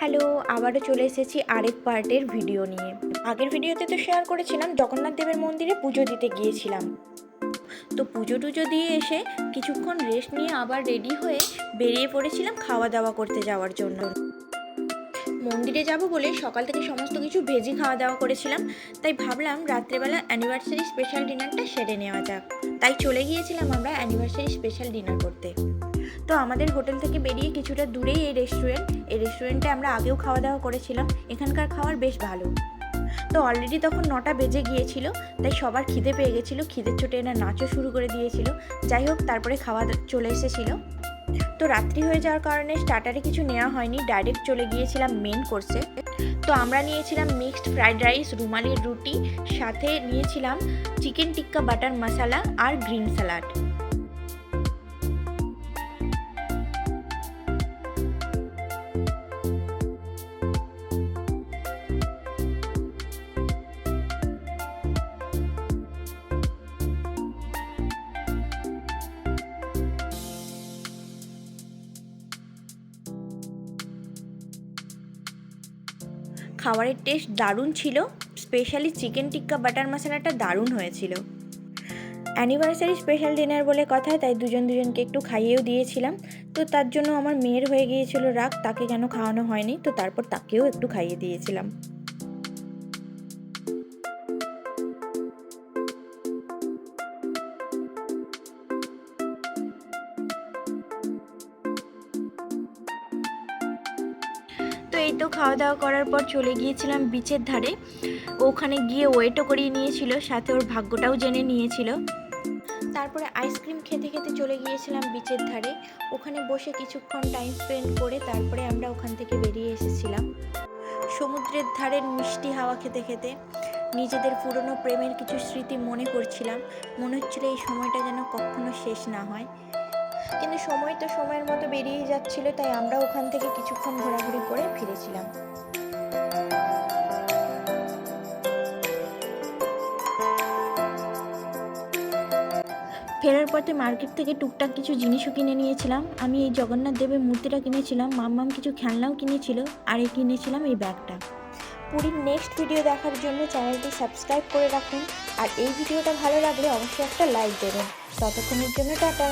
Hello, আবারও চলে এসেছি আরেক পার্টের ভিডিও নিয়ে। আগের ভিডিওতে তো শেয়ার করেছিলাম জগন্নাথ দেবের মন্দিরে পুজো দিতে গিয়েছিলাম। তো পুজো টুজো দিয়ে এসে কিছুক্ষণ রেস্ট নিয়ে আবার রেডি হয়ে বেরিয়ে পড়েছিলাম খাওয়া দাওয়া করতে যাওয়ার জন্য। মন্দিরে যাব বলে সকাল থেকে সমস্ত কিছু ভেজি খাওয়া দাওয়া করেছিলাম, তাই ভাবলাম রাত্রেবেলা অ্যানিভার্সারি স্পেশাল ডিনারটা সেরে নেওয়া যাক। তাই চলে গিয়েছিলাম আমরা অ্যানিভার্সারি স্পেশাল ডিনার করতে। তো আমাদের হোটেল থেকে বেরিয়ে কিছুটা দূরেই এই রেস্টুরেন্টে আমরা আগেও খাওয়া দাওয়া করেছিলাম। এখানকার খাবার বেশ ভালো। তো অলরেডি তখন 9টা বেজে গিয়েছিল, তাই সবার খিদে পেয়ে গেছিলো। খিদের চোটে এরা নাচও শুরু করে দিয়েছিল। যাই হোক, তারপরে খাওয়া চলে এসেছিল। তো রাত্রি হয়ে যাওয়ার কারণে স্টার্টারে কিছু নেওয়া হয়নি, ডাইরেক্ট চলে গিয়েছিলাম মেন কোর্সে। তো আমরা নিয়েছিলাম মিক্সড ফ্রাইড রাইস, রুমালি রুটি, সাথে নিয়েছিলাম চিকেন টিক্কা বাটার মশলা আর গ্রিন স্যালাড। খাবারের টেস্ট দারুণ ছিল, স্পেশালি চিকেন টিক্কা বাটার মশলাটা দারুণ হয়েছিল। অ্যানিভার্সারি স্পেশাল ডিনার বলে কথা, তাই দুজনকে একটু খাইয়েও দিয়েছিলাম। তো তার জন্য আমার মেয়ের হয়ে গিয়েছিল রাগ, তাকে কেন খাওয়ানো হয়নি। তো তারপর তাকেও একটু খাইয়ে দিয়েছিলাম। তো এই তো খাওয়া দাওয়া করার পর চলে গিয়েছিলাম বিচের ধারে। ওখানে গিয়ে ওয়েটও করিয়ে নিয়েছিল, সাথে ওর ভাগ্যটাও জেনে নিয়েছিল। তারপরে আইসক্রিম খেতে খেতে চলে গিয়েছিলাম বিচের ধারে। ওখানে বসে কিছুক্ষণ টাইম স্পেন্ড করে তারপরে আমরা ওখান থেকে বেরিয়ে এসেছিলাম। সমুদ্রের ধারের মিষ্টি হাওয়া খেতে খেতে নিজেদের পুরনো প্রেমের কিছু স্মৃতি মনে করছিলাম। মনে হচ্ছিল এই সময়টা যেন কখনো শেষ না হয়। কিন্তু সময় তো সময়ের মতো বেরিয়ে যাচ্ছিল, তাই আমরা ওখান থেকে কিছুক্ষণ ঘোরাঘুরি করে ফিরেছিলাম। ফেরার পথে মার্কেট থেকে টুকটাক কিছু জিনিসও কিনে নিয়েছিলাম। আমি এই জগন্নাথ দেবের মূর্তিটা কিনেছিলাম, মাম্মাম কিছু খেলনাও কিনেছিল, আর এই কিনেছিলাম এই ব্যাগটা। পুরীর নেক্সট ভিডিও দেখার জন্য চ্যানেলটি সাবস্ক্রাইব করে রাখুন, আর এই ভিডিওটা ভালো লাগলে অবশ্যই একটা লাইক দেবেন। ততক্ষণের জন্য টাটা।